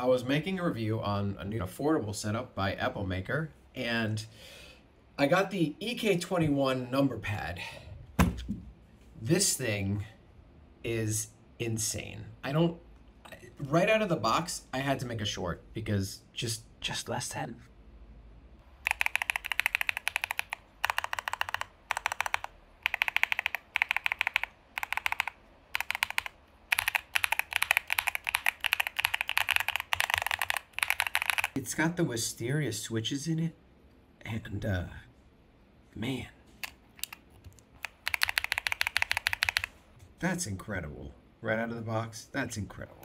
I was making a review on a new affordable setup by Epomaker, and I got the EK21 number pad. This thing is insane. Right out of the box, I had to make a short because just less than. It's got the wisteria switches in it, and man, that's incredible. Right out of the box, that's incredible.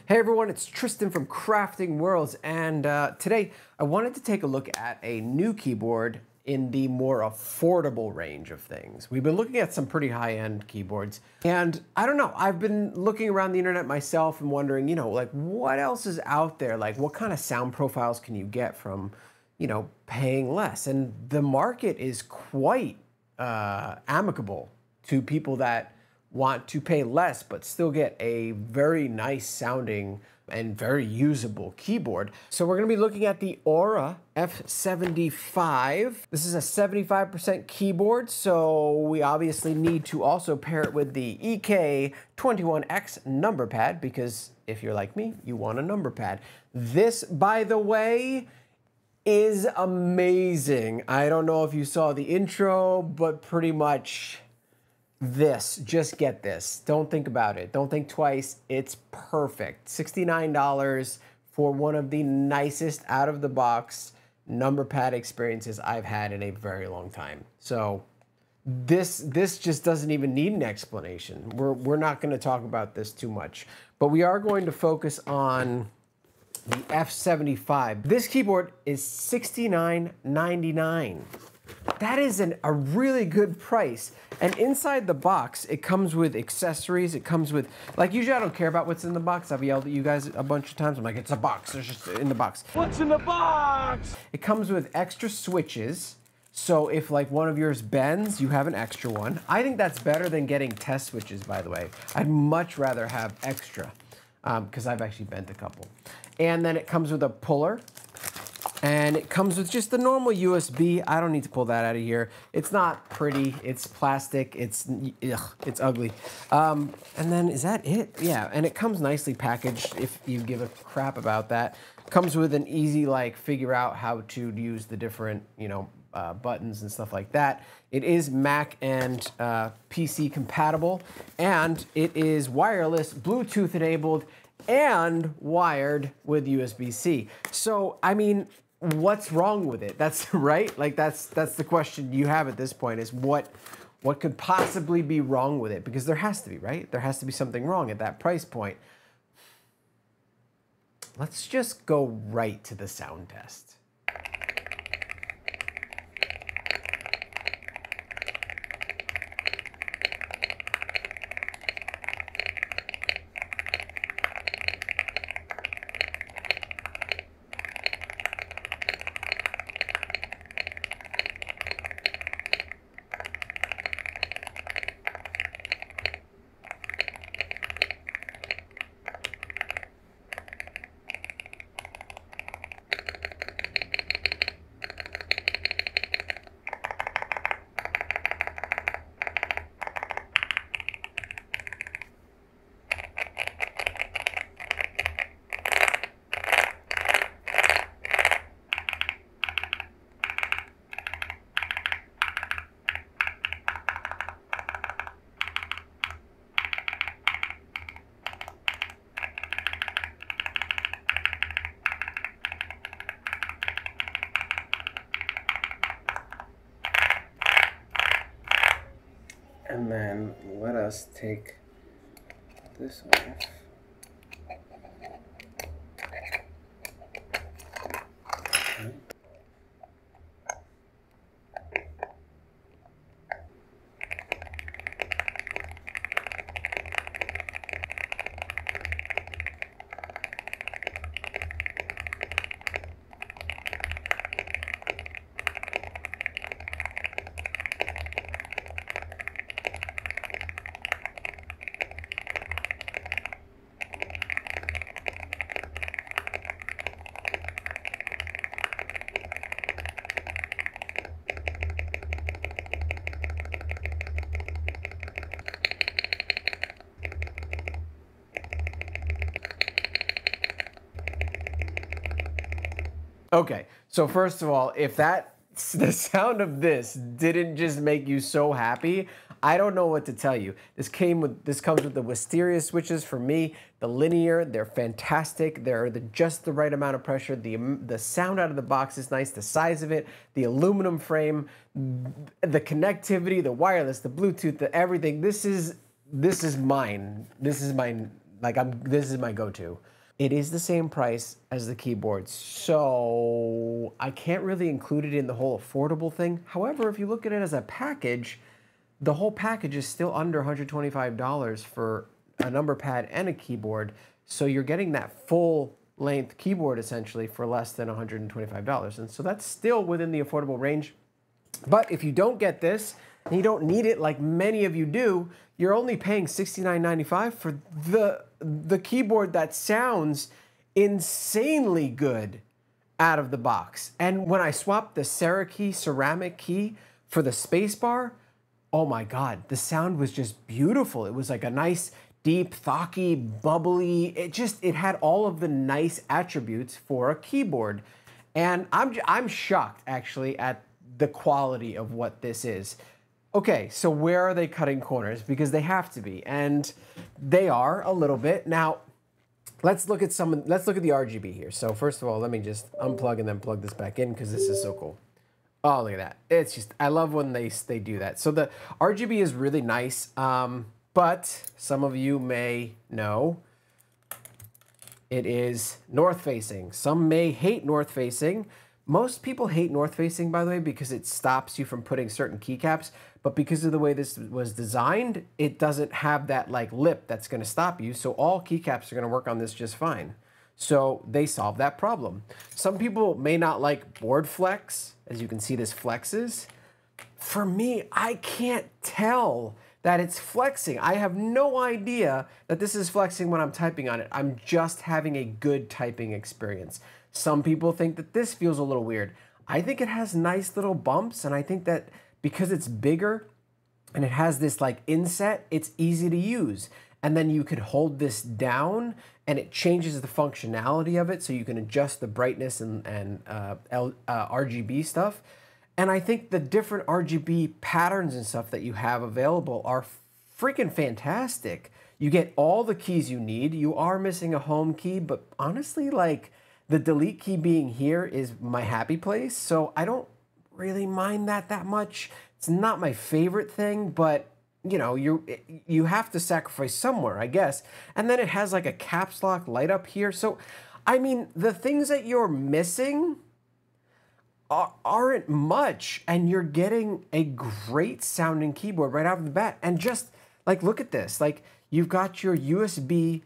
Hey everyone, it's Tristan from Crafting Worlds, and today I wanted to take a look at a new keyboard in the more affordable range of things. We've been looking at some pretty high-end keyboards, and I don't know, I've been looking around the internet myself and wondering, you know, like what else is out there? Like what kind of sound profiles can you get from, you know, paying less? And the market is quite amicable to people that want to pay less but still get a very nice sounding and very usable keyboard. So we're gonna be looking at the AULA F75. This is a 75% keyboard, so we obviously need to also pair it with the EK21X number pad, because if you're like me, you want a number pad. This, by the way, is amazing. I don't know if you saw the intro, but pretty much just get this. Don't think about it. Don't think twice. It's perfect. $69 for one of the nicest out-of-the-box number pad experiences I've had in a very long time. So this just doesn't even need an explanation. We're not going to talk about this too much, but we are going to focus on the F75. This keyboard is $69.99. That is a really good price. And inside the box, it comes with accessories. It comes with, like, usually I don't care about what's in the box. I've yelled at you guys a bunch of times. I'm like, it's a box. There's just in the box. What's in the box? It comes with extra switches. So if like one of yours bends, you have an extra one. I think that's better than getting test switches, by the way. I'd much rather have extra because I've actually bent a couple. And then it comes with a puller. And it comes with just the normal USB. I don't need to pull that out of here. It's not pretty, it's plastic, it's ugly. And then is that it? Yeah, and it comes nicely packaged if you give a crap about that. Comes with an easy, like, figure out how to use the different, you know, buttons and stuff like that. It is Mac and PC compatible, and it is wireless, Bluetooth enabled, and wired with USB-C. So, I mean, what's wrong with it? That's right. Like that's the question you have at this point, is what could possibly be wrong with it? Because there has to be, right? There has to be something wrong at that price point. Let's just go right to the sound test. And then let us take this off. Okay. Okay, so first of all, if the sound of this didn't just make you so happy, I don't know what to tell you. This comes with the wisteria switches for me, the linear, they're fantastic. They're just the right amount of pressure. The sound out of the box is nice, the size of it, the aluminum frame, the connectivity, the wireless, the Bluetooth, the everything. This is mine. This is my go-to. It is the same price as the keyboard, so I can't really include it in the whole affordable thing. However, if you look at it as a package, the whole package is still under $125 for a number pad and a keyboard. So you're getting that full length keyboard essentially for less than $125. And so that's still within the affordable range. But if you don't get this, and you don't need it like many of you do, you're only paying $69.95 for the keyboard that sounds insanely good out of the box. And when I swapped the Cerakey ceramic key for the Spacebar, oh my God, the sound was just beautiful. It was like a nice, deep, thocky, bubbly. It had all of the nice attributes for a keyboard. And I'm shocked actually at the quality of what this is. Okay, so where are they cutting corners? Because they have to be, and they are a little bit. Now, let's look at the RGB here. So first of all, let me just unplug and then plug this back in because this is so cool. Oh, look at that. It's just, I love when they do that. So the RGB is really nice, but some of you may know it is north-facing. Some may hate north-facing. Most people hate north-facing, by the way, because it stops you from putting certain keycaps. But because of the way this was designed, it doesn't have that like lip that's going to stop you. So all keycaps are going to work on this just fine. So they solve that problem. Some people may not like board flex. As you can see, this flexes. For me, I can't tell that it's flexing. I have no idea that this is flexing when I'm typing on it. I'm just having a good typing experience. Some people think that this feels a little weird. I think it has nice little bumps, and I think that because it's bigger and it has this like inset, it's easy to use. And then you could hold this down and it changes the functionality of it, so you can adjust the brightness and RGB stuff. And I think the different RGB patterns and stuff that you have available are freaking fantastic. You get all the keys you need. You are missing a home key, but honestly, like the delete key being here is my happy place. So I don't really mind that much. It's not my favorite thing, but you know, you have to sacrifice somewhere, I guess. And then it has like a caps lock light up here. So, I mean, the things that you're missing aren't much, and you're getting a great sounding keyboard right off the bat. And just like, look at this. Like, you've got your USB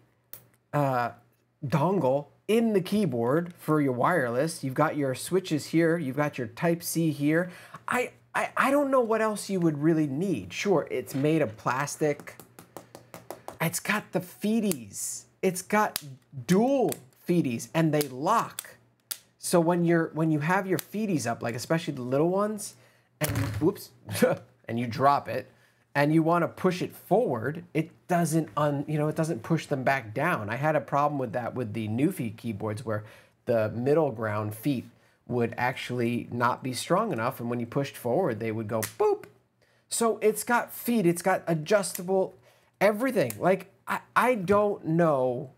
dongle in the keyboard for your wireless. You've got your switches here. You've got your Type-C here. I don't know what else you would really need. Sure, it's made of plastic. It's got the feeties. It's got dual feeties, and they lock. So when you have your feeties up, like especially the little ones, and whoops, and you drop it, and you want to push it forward, it doesn't it doesn't push them back down. I had a problem with that with the Newfie keyboards where the middle ground feet would actually not be strong enough, and when you pushed forward, they would go boop. So it's got feet, it's got adjustable everything. Like, I don't know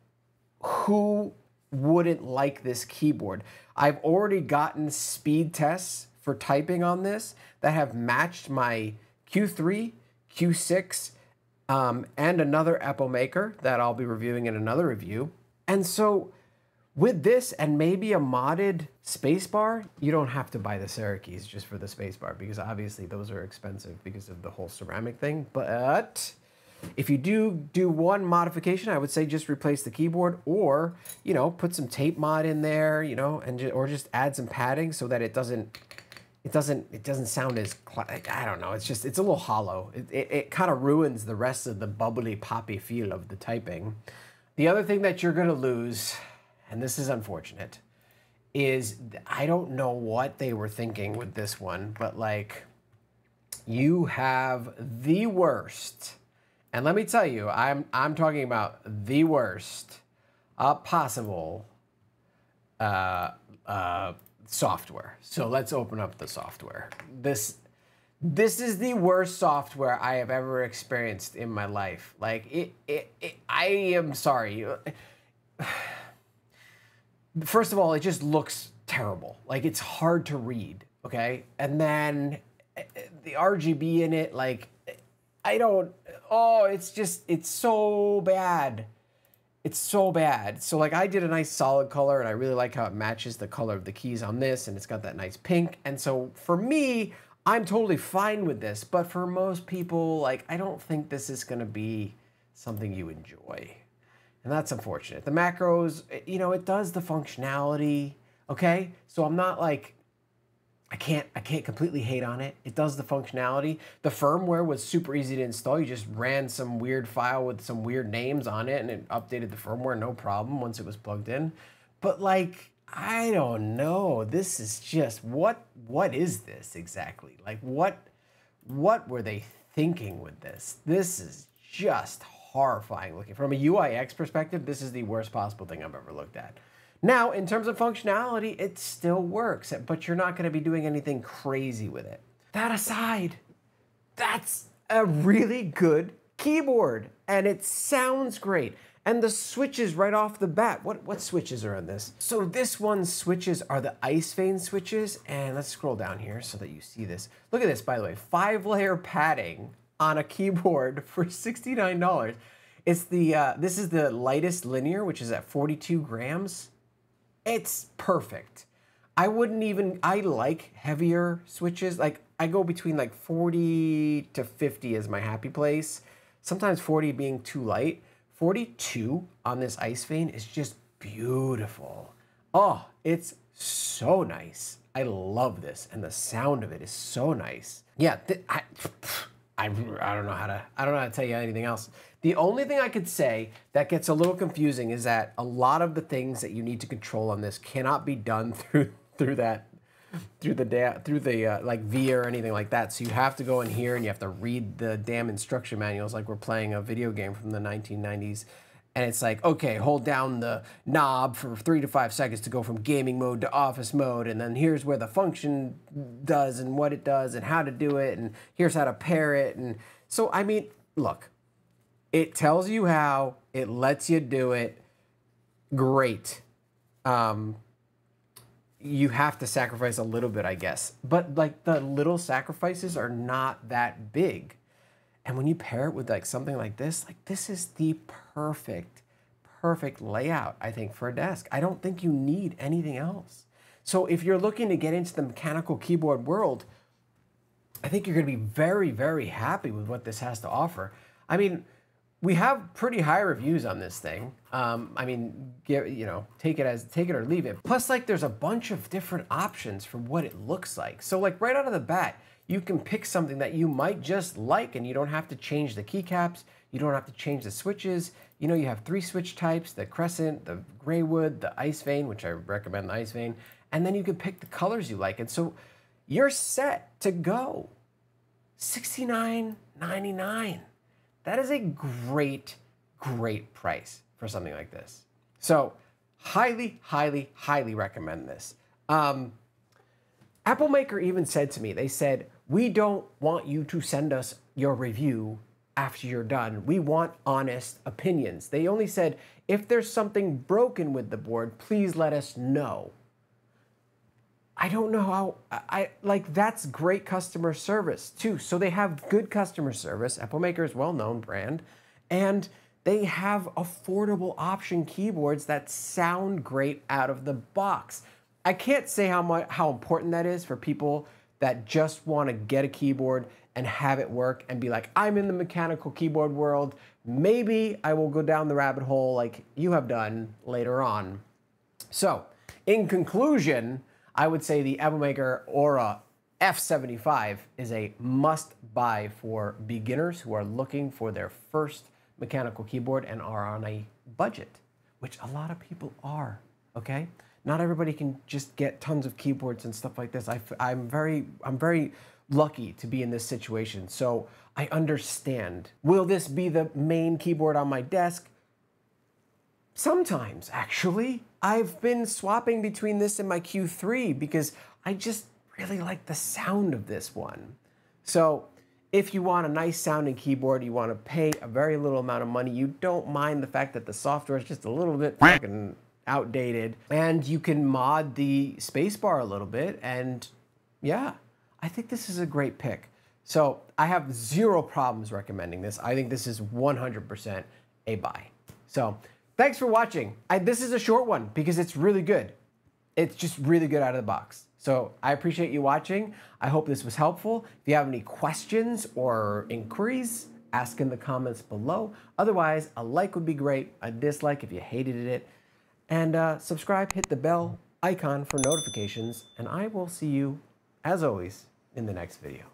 who wouldn't like this keyboard. I've already gotten speed tests for typing on this that have matched my Q3, Q6, and another Epomaker that I'll be reviewing in another review. And so with this and maybe a modded Spacebar, you don't have to buy the Cerakeys just for the Spacebar, because obviously those are expensive because of the whole ceramic thing. But if you do one modification, I would say just replace the keyboard, or put some tape mod in there, or just add some padding so that it doesn't sound as, I don't know, it's a little hollow. It kind of ruins the rest of the bubbly poppy feel of the typing. The other thing that you're gonna lose, and this is unfortunate, is I don't know what they were thinking with this one, but like, you have the worst, and let me tell you, I'm talking about the worst possible software. So let's open up the software. This is the worst software I have ever experienced in my life. Like, I am sorry. First of all, it just looks terrible. Like, it's hard to read, okay? And then the RGB in it, like, it's so bad. It's so bad. So like I did a nice solid color and I really like how it matches the color of the keys on this and it's got that nice pink. And so for me, I'm totally fine with this, but for most people, like I don't think this is gonna be something you enjoy. And that's unfortunate. The macros, you know, it does the functionality, okay? So I'm not like, I can't completely hate on it. It does the functionality. The firmware was super easy to install. You just ran some weird file with some weird names on it and it updated the firmware, no problem, once it was plugged in. But like, I don't know. This is just, what is this exactly? Like what were they thinking with this? This is just horrifying looking. From a UI/UX perspective, this is the worst possible thing I've ever looked at. Now, in terms of functionality, it still works, but you're not going to be doing anything crazy with it. That aside, that's a really good keyboard, and it sounds great. And the switches right off the bat, what switches are on this? So this one's switches are the ice vein switches, and let's scroll down here so that you see this. Look at this, by the way, 5-layer padding on a keyboard for $69. It's the, this is the lightest linear, which is at 42 grams. It's perfect. I like heavier switches. Like I go between like 40 to 50 is my happy place. Sometimes 40 being too light. 42 on this ice vein is just beautiful. Oh, it's so nice. I love this. And the sound of it is so nice. Yeah, I don't know how to tell you anything else. The only thing I could say that gets a little confusing is that a lot of the things that you need to control on this cannot be done through the like VIA or anything like that. So you have to go in here and you have to read the damn instruction manuals like we're playing a video game from the 1990s. And it's like, okay, hold down the knob for 3 to 5 seconds to go from gaming mode to office mode. And then here's where the function does and what it does and how to do it. And here's how to pair it. And so, I mean, look, it tells you how, it lets you do it. Great. You have to sacrifice a little bit, I guess. But like the little sacrifices are not that big. And when you pair it with like something like this is the perfect layout, I think, for a desk. I don't think you need anything else. So if you're looking to get into the mechanical keyboard world, I think you're gonna be very, very happy with what this has to offer. I mean, we have pretty high reviews on this thing. I mean, you know, take it or leave it. Plus, like, there's a bunch of different options for what it looks like. So, like, right out of the bat, you can pick something that you might just like, and you don't have to change the keycaps. You don't have to change the switches. You know, you have 3 switch types: the crescent, the gray wood, the ice vein, which I recommend the ice vein, and then you can pick the colors you like. And so, you're set to go. $69.99. That is a great, great price for something like this. So highly, highly, highly recommend this. Epomaker even said to me, they said, we don't want you to send us your review after you're done. We want honest opinions. They only said, if there's something broken with the board, please let us know. I don't know how, like, that's great customer service too. So they have good customer service. Epomaker is a well-known brand, and they have affordable option keyboards that sound great out of the box. I can't say how important that is for people that just want to get a keyboard and have it work and be like, I'm in the mechanical keyboard world. Maybe I will go down the rabbit hole like you have done later on. So, in conclusion, I would say the Epomaker AULA F75 is a must-buy for beginners who are looking for their first mechanical keyboard and are on a budget, which a lot of people are, okay? Not everybody can just get tons of keyboards and stuff like this. I'm very lucky to be in this situation, so I understand. Will this be the main keyboard on my desk? Sometimes, actually. I've been swapping between this and my Q3 because I just really like the sound of this one. So if you want a nice sounding keyboard, you want to pay a very little amount of money, you don't mind the fact that the software is just a little bit fucking outdated, and you can mod the spacebar a little bit, and yeah, I think this is a great pick. So I have zero problems recommending this. I think this is 100% a buy. So thanks for watching. This is a short one because it's really good. It's just really good out of the box. So I appreciate you watching. I hope this was helpful. If you have any questions or inquiries, ask in the comments below. Otherwise, a like would be great, a dislike if you hated it, and subscribe, hit the bell icon for notifications, and I will see you, as always, in the next video.